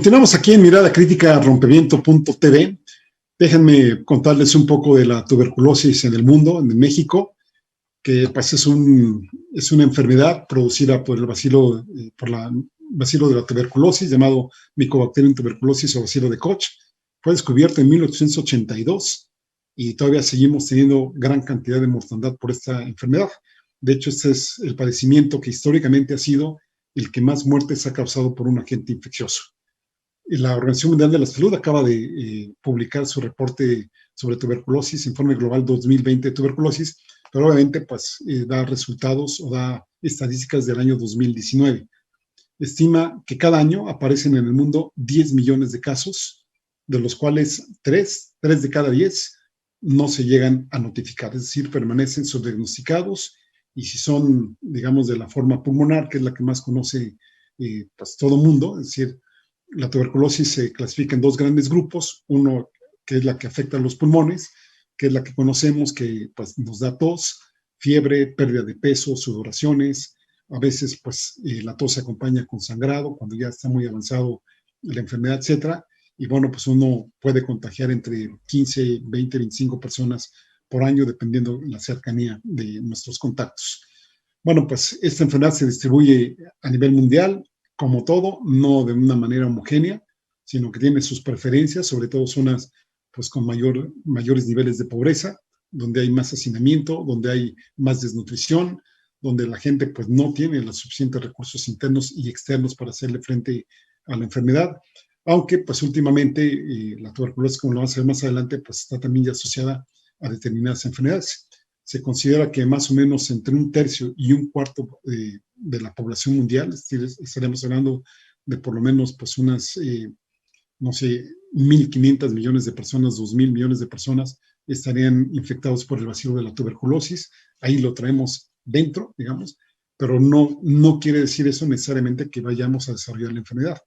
Continuamos aquí en Mirada Crítica Rompimiento.tv. Déjenme contarles un poco de la tuberculosis en el mundo, en México, que pues es una enfermedad producida por el bacilo, bacilo de la tuberculosis, llamado Mycobacterium tuberculosis o bacilo de Koch. Fue descubierto en 1882 y todavía seguimos teniendo gran cantidad de mortandad por esta enfermedad. De hecho, este es el padecimiento que históricamente ha sido el que más muertes ha causado por un agente infeccioso. La Organización Mundial de la Salud acaba de publicar su reporte sobre tuberculosis, Informe Global 2020 de Tuberculosis, pero obviamente pues, da resultados o da estadísticas del año 2019. Estima que cada año aparecen en el mundo 10 millones de casos, de los cuales 3 de cada 10 no se llegan a notificar, es decir, permanecen subdiagnosticados y si son, digamos, de la forma pulmonar, que es la que más conoce pues, todo mundo, es decir, la tuberculosis se clasifica en dos grandes grupos, uno que es la que afecta a los pulmones, que es la que conocemos, que pues, nos da tos, fiebre, pérdida de peso, sudoraciones, a veces pues la tos se acompaña con sangrado cuando ya está muy avanzado la enfermedad, etcétera, y bueno, pues uno puede contagiar entre 15, 20, 25 personas por año, dependiendo de la cercanía de nuestros contactos. Bueno, pues esta enfermedad se distribuye a nivel mundial, como todo, no de una manera homogénea, sino que tiene sus preferencias, sobre todo zonas pues, con mayores niveles de pobreza, donde hay más hacinamiento, donde hay más desnutrición, donde la gente pues, no tiene los suficientes recursos internos y externos para hacerle frente a la enfermedad, aunque pues, últimamente la tuberculosis, como lo vamos a ver más adelante, pues, está también ya asociada a determinadas enfermedades. Se considera que más o menos entre 1/3 y 1/4 de la población mundial, es decir, estaremos hablando de por lo menos pues unas, no sé, 1.500 millones de personas, 2.000 millones de personas estarían infectados por el bacilo de la tuberculosis. Ahí lo traemos dentro, digamos, pero no quiere decir eso necesariamente que vayamos a desarrollar la enfermedad.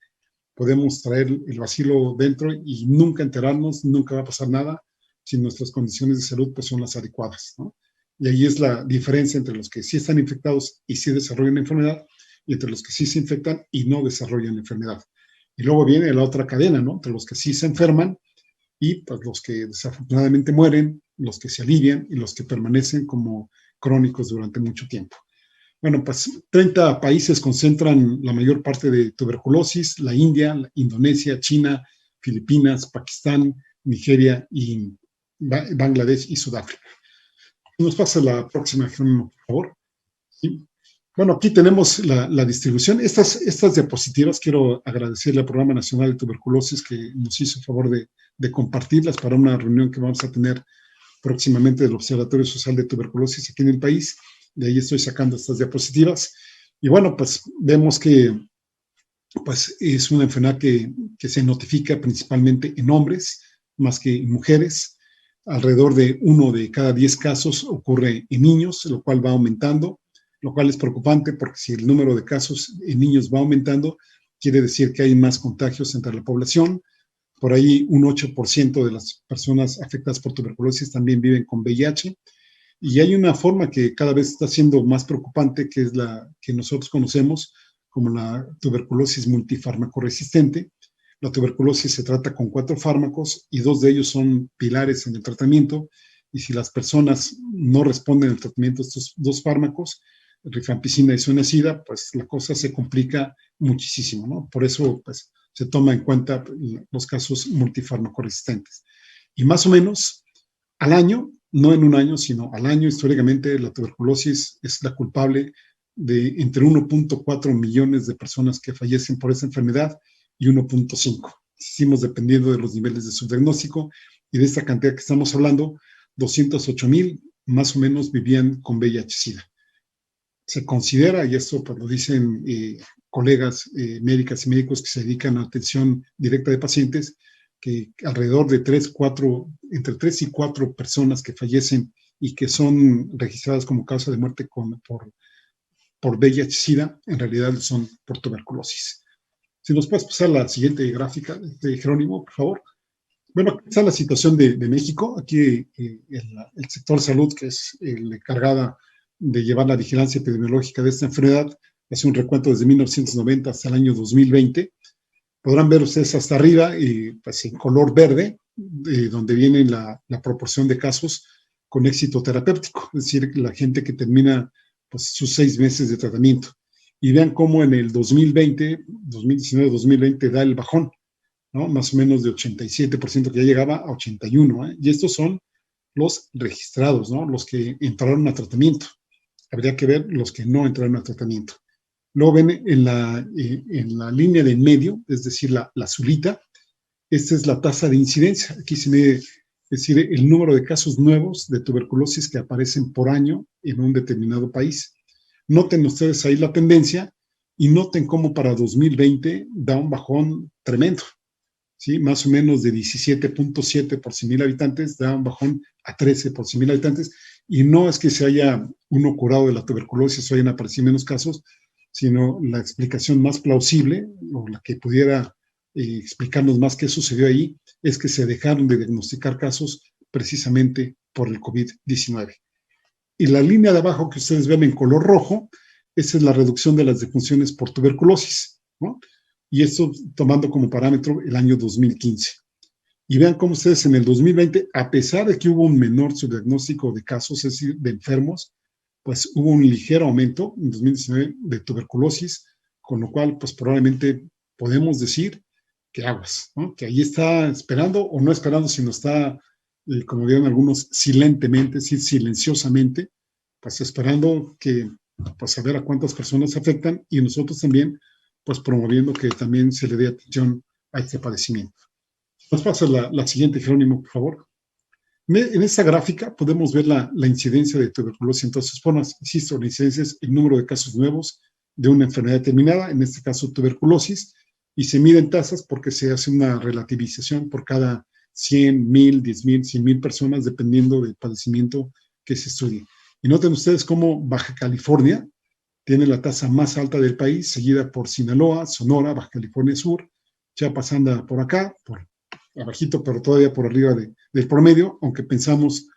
Podemos traer el bacilo dentro y nunca enterarnos, nunca va a pasar nada si nuestras condiciones de salud pues, son las adecuadas, ¿no? Y ahí es la diferencia entre los que sí están infectados y sí desarrollan la enfermedad y entre los que sí se infectan y no desarrollan la enfermedad. Y luego viene la otra cadena, ¿no? Entre los que sí se enferman y pues, los que desafortunadamente mueren, los que se alivian y los que permanecen como crónicos durante mucho tiempo. Bueno, pues 30 países concentran la mayor parte de tuberculosis, la India, la Indonesia, China, Filipinas, Pakistán, Nigeria y Bangladesh y Sudáfrica. Nos pasa la próxima, por favor. ¿Sí? Bueno, aquí tenemos la distribución. Estas diapositivas quiero agradecerle al Programa Nacional de Tuberculosis que nos hizo el favor de compartirlas para una reunión que vamos a tener próximamente del Observatorio Social de Tuberculosis aquí en el país. De ahí estoy sacando estas diapositivas. Y bueno, pues vemos que pues, es una enfermedad que se notifica principalmente en hombres más que en mujeres. Alrededor de 1 de cada 10 casos ocurre en niños, lo cual va aumentando, lo cual es preocupante porque si el número de casos en niños va aumentando, quiere decir que hay más contagios entre la población. Por ahí un 8% de las personas afectadas por tuberculosis también viven con VIH. Y hay una forma que cada vez está siendo más preocupante, que es la que nosotros conocemos como la tuberculosis multifármaco-resistente. La tuberculosis se trata con 4 fármacos y 2 de ellos son pilares en el tratamiento. Y si las personas no responden al tratamiento de estos 2 fármacos, rifampicina y isoniazida, pues la cosa se complica muchísimo, ¿no? Por eso pues, se toma en cuenta los casos multifármaco-resistentes. Y más o menos al año, no en un año, sino al año, históricamente la tuberculosis es la culpable de entre 1.4 millones de personas que fallecen por esa enfermedad y 1.5. Hicimos dependiendo de los niveles de subdiagnóstico y de esta cantidad que estamos hablando, 208,000 más o menos vivían con VIH-Sida. Se considera, y esto pues, lo dicen colegas médicas y médicos que se dedican a atención directa de pacientes, que alrededor de entre 3 y 4 personas que fallecen y que son registradas como causa de muerte por VIH-Sida, en realidad son por tuberculosis. Si nos puedes pasar la siguiente gráfica de Jerónimo, por favor. Bueno, aquí está la situación de México. Aquí el sector salud, que es el encargado de llevar la vigilancia epidemiológica de esta enfermedad, hace un recuento desde 1990 hasta el año 2020. Podrán ver ustedes hasta arriba, pues en color verde, donde viene la proporción de casos con éxito terapéutico, es decir, la gente que termina pues, sus 6 meses de tratamiento. Y vean cómo en el 2020, 2019-2020 da el bajón, ¿no? Más o menos de 87%, que ya llegaba a 81%, ¿eh? Y estos son los registrados, ¿no? Los que entraron a tratamiento. Habría que ver los que no entraron a tratamiento. Luego ven en la línea de en medio, es decir, la azulita, esta es la tasa de incidencia. Aquí se mide, es decir, el número de casos nuevos de tuberculosis que aparecen por año en un determinado país. Noten ustedes ahí la tendencia y noten cómo para 2020 da un bajón tremendo, ¿sí? Más o menos de 17.7 por 100,000 habitantes, da un bajón a 13 por 100,000 habitantes. Y no es que se haya uno curado de la tuberculosis o hayan aparecido menos casos, sino la explicación más plausible, o la que pudiera explicarnos más qué sucedió ahí, es que se dejaron de diagnosticar casos precisamente por el COVID-19. Y la línea de abajo que ustedes ven en color rojo, esa es la reducción de las defunciones por tuberculosis, ¿no? Y esto tomando como parámetro el año 2015. Y vean cómo ustedes en el 2020, a pesar de que hubo un menor subdiagnóstico de casos, es decir, de enfermos, pues hubo un ligero aumento en 2019 de tuberculosis, con lo cual pues probablemente podemos decir que aguas, ¿no? Que ahí está esperando o no esperando, sino está, como vieron algunos, silentemente, es decir, silenciosamente, pues esperando que, pues a ver a cuántas personas afectan y nosotros también, pues promoviendo que también se le dé atención a este padecimiento. Nos pasa la siguiente, Jerónimo, por favor. En esta gráfica podemos ver la incidencia de tuberculosis en todas sus formas. Insisto, la incidencia es el número de casos nuevos de una enfermedad determinada, en este caso tuberculosis, y se miden tasas porque se hace una relativización por cada 100, 1,000, 10,000, 100,000 personas, dependiendo del padecimiento que se estudie. Y noten ustedes cómo Baja California tiene la tasa más alta del país, seguida por Sinaloa, Sonora, Baja California Sur, Chiapas anda por acá, por abajito, pero todavía por arriba del promedio, aunque pensamos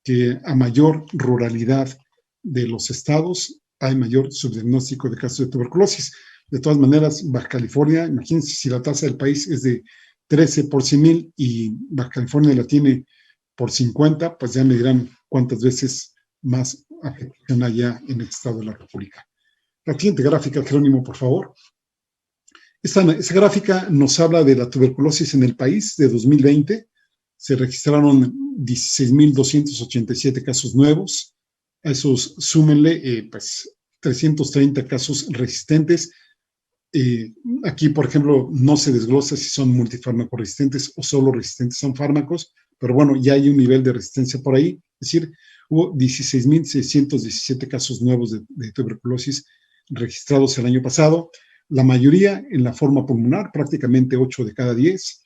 que a mayor ruralidad de los estados hay mayor subdiagnóstico de casos de tuberculosis. De todas maneras, Baja California, imagínense si la tasa del país es de 13 por 100,000 y Baja California la tiene por 50, pues ya me dirán cuántas veces más afectación allá en el estado de la República. La siguiente gráfica, Jerónimo, por favor. Esa gráfica nos habla de la tuberculosis en el país de 2020. Se registraron 16,287 casos nuevos. A esos súmenle pues 330 casos resistentes. Aquí, por ejemplo, no se desglosa si son multifármacos resistentes o solo resistentes a un fármacos, pero bueno, ya hay un nivel de resistencia por ahí. Es decir, hubo 16,617 casos nuevos de tuberculosis registrados el año pasado. La mayoría en la forma pulmonar, prácticamente 8 de cada 10,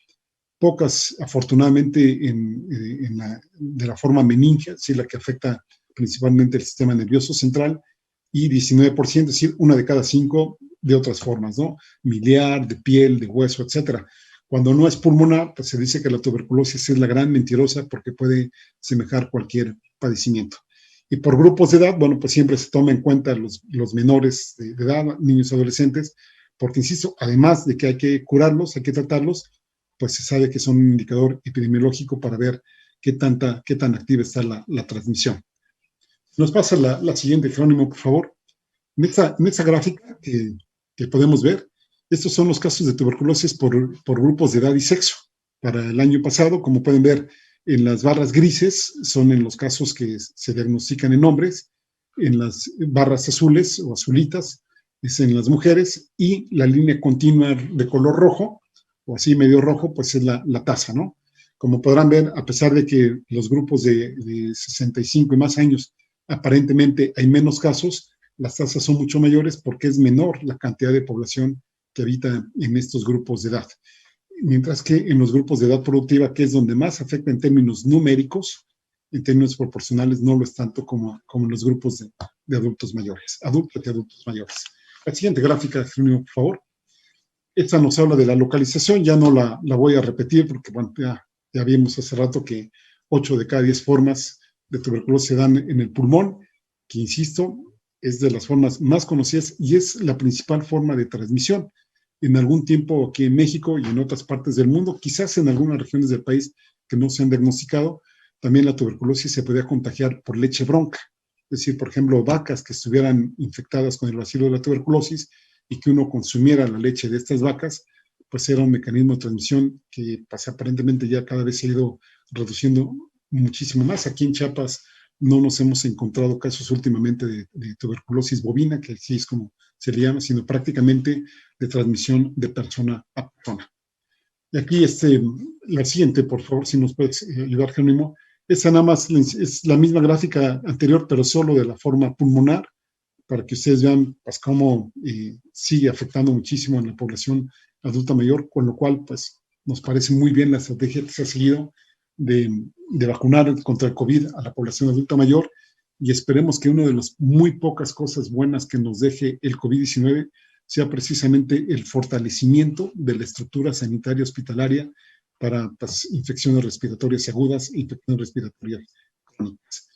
pocas afortunadamente de la forma meningea, es decir, la que afecta principalmente el sistema nervioso central, y 19%, es decir, 1 de cada 5 de otras formas, ¿no? Miliar, de piel, de hueso, etcétera. Cuando no es pulmonar, pues se dice que la tuberculosis es la gran mentirosa porque puede semejar cualquier padecimiento. Y por grupos de edad, bueno, pues siempre se toma en cuenta los menores de edad, niños y adolescentes, porque, insisto, además de que hay que curarlos, hay que tratarlos, pues se sabe que son un indicador epidemiológico para ver qué tan activa está la transmisión. Nos pasa la siguiente, Jerónimo, por favor. En esta gráfica que podemos ver, estos son los casos de tuberculosis por grupos de edad y sexo. Para el año pasado, como pueden ver, en las barras grises son en los casos que se diagnostican en hombres, en las barras azules o azulitas es en las mujeres, y la línea continua de color rojo, o así medio rojo, pues es la tasa, ¿no? Como podrán ver, a pesar de que los grupos de 65 y más años aparentemente hay menos casos, las tasas son mucho mayores porque es menor la cantidad de población que habita en estos grupos de edad. Mientras que en los grupos de edad productiva, que es donde más afecta en términos numéricos, en términos proporcionales no lo es tanto como en los grupos de adultos mayores, adultos y adultos mayores. La siguiente gráfica, por favor. Esta nos habla de la localización, ya no la voy a repetir porque bueno, ya vimos hace rato que 8 de cada 10 formas de tuberculosis se dan en el pulmón, que insisto, es de las formas más conocidas y es la principal forma de transmisión. en algún tiempo aquí en México y en otras partes del mundo, quizás en algunas regiones del país que no se han diagnosticado, también la tuberculosis se podía contagiar por leche bronca. Es decir, por ejemplo, vacas que estuvieran infectadas con el bacilo de la tuberculosis y que uno consumiera la leche de estas vacas, pues era un mecanismo de transmisión que pues, aparentemente ya cada vez se ha ido reduciendo muchísimo más. Aquí en Chiapas no nos hemos encontrado casos últimamente de tuberculosis bovina, que así es como se le llama, sino prácticamente de transmisión de persona a persona. Y aquí la siguiente, por favor, si nos puedes ayudar, Jerónimo. Esa nada más es la misma gráfica anterior, pero solo de la forma pulmonar, para que ustedes vean pues, cómo sigue afectando muchísimo a la población adulta mayor, con lo cual pues, nos parece muy bien la estrategia que se ha seguido de vacunar contra el COVID a la población adulta mayor, y esperemos que una de las muy pocas cosas buenas que nos deje el COVID-19 sea precisamente el fortalecimiento de la estructura sanitaria hospitalaria para pues, infecciones respiratorias agudas e infecciones respiratorias crónicas.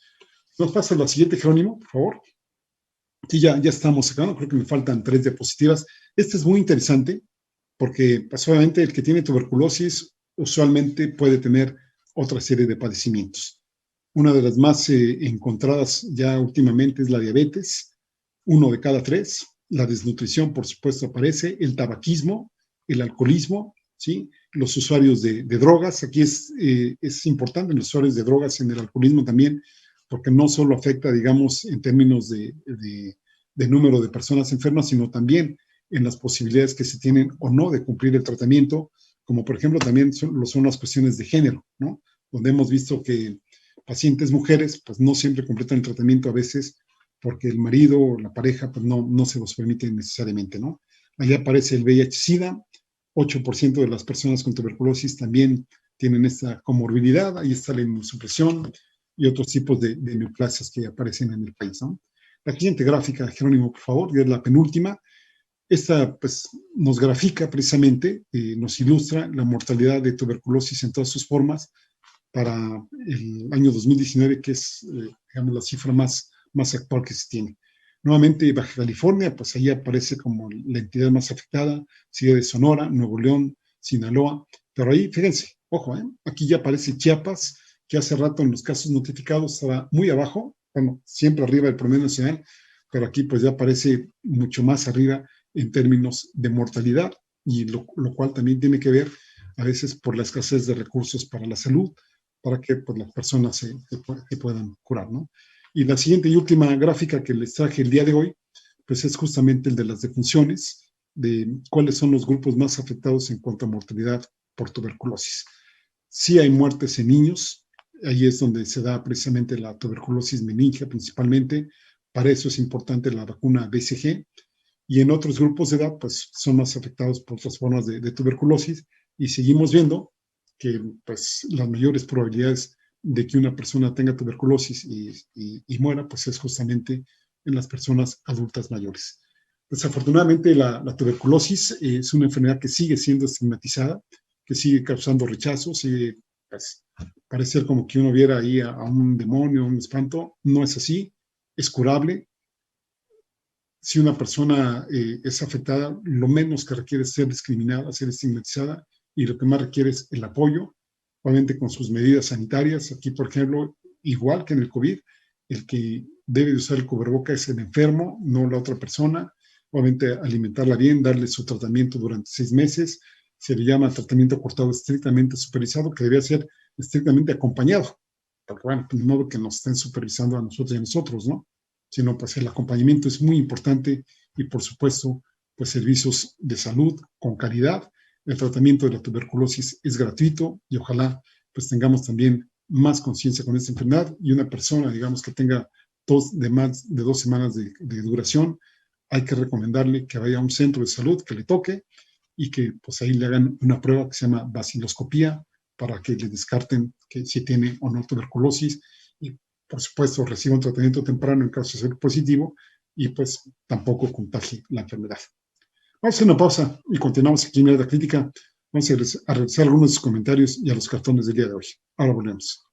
Nos pasa a la siguiente, Jerónimo, por favor. Sí, ya estamos sacando, creo que me faltan 3 diapositivas. Este es muy interesante porque pues, obviamente el que tiene tuberculosis usualmente puede tener otra serie de padecimientos. Una de las más encontradas ya últimamente es la diabetes, 1 de cada 3. La desnutrición, por supuesto, aparece, el tabaquismo, el alcoholismo, ¿sí? Los usuarios de drogas. Aquí es importante los usuarios de drogas en el alcoholismo también, porque no solo afecta, digamos, en términos de número de personas enfermas, sino también en las posibilidades que se tienen o no de cumplir el tratamiento, como por ejemplo también son las cuestiones de género, ¿no? Donde hemos visto que pacientes mujeres, pues no siempre completan el tratamiento a veces porque el marido o la pareja, pues no se los permite necesariamente, ¿no? Ahí aparece el VIH-Sida, 8% de las personas con tuberculosis también tienen esta comorbilidad, ahí está la inmunosupresión y otros tipos de neoplasias que aparecen en el país, ¿no? La siguiente gráfica, Jerónimo, por favor, que es la penúltima. Esta, pues, nos grafica precisamente, nos ilustra la mortalidad de tuberculosis en todas sus formas para el año 2019, que es, digamos, la cifra más actual que se tiene. Nuevamente, Baja California, pues ahí aparece como la entidad más afectada, sigue de Sonora, Nuevo León, Sinaloa, pero ahí, fíjense, ojo, aquí ya aparece Chiapas, que hace rato en los casos notificados estaba muy abajo, bueno, siempre arriba del promedio nacional, pero aquí pues ya aparece mucho más arriba en términos de mortalidad, y lo cual también tiene que ver a veces por la escasez de recursos para la salud, para que pues, las personas se puedan curar, ¿no? Y la siguiente y última gráfica que les traje el día de hoy, pues es justamente el de las defunciones, de cuáles son los grupos más afectados en cuanto a mortalidad por tuberculosis. Sí hay muertes en niños, ahí es donde se da precisamente la tuberculosis meningea principalmente, para eso es importante la vacuna BCG, y en otros grupos de edad, pues son más afectados por otras formas de tuberculosis, y seguimos viendo que pues las mayores probabilidades de que una persona tenga tuberculosis y muera, pues es justamente en las personas adultas mayores. Desafortunadamente, la tuberculosis es una enfermedad que sigue siendo estigmatizada, que sigue causando rechazo, sigue, pues, parecer como que uno viera ahí a un demonio, un espanto. No es así, es curable. Si una persona es afectada, lo menos que requiere es ser discriminada, ser estigmatizada, y lo que más requiere es el apoyo, obviamente con sus medidas sanitarias. Aquí, por ejemplo, igual que en el COVID, el que debe de usar el cubreboca es el enfermo, no la otra persona. Obviamente alimentarla bien, darle su tratamiento durante 6 meses. Se le llama tratamiento cortado estrictamente supervisado, que debe ser estrictamente acompañado. Porque, bueno, pues, de modo que nos estén supervisando a nosotros y a nosotros, ¿no? Sino pues el acompañamiento es muy importante, y por supuesto, pues servicios de salud con calidad. El tratamiento de la tuberculosis es gratuito, y ojalá pues tengamos también más conciencia con esta enfermedad, y una persona, digamos, que tenga tos de más de 2 semanas de duración, hay que recomendarle que vaya a un centro de salud que le toque, y que pues ahí le hagan una prueba que se llama baciloscopía, para que le descarten que si tiene o no tuberculosis, y por supuesto reciba un tratamiento temprano en caso de ser positivo, y pues tampoco contagie la enfermedad. Vamos a hacer una pausa y continuamos aquí en Mirada Crítica. Vamos a revisar algunos de sus comentarios y a los cartones del día de hoy. Ahora volvemos.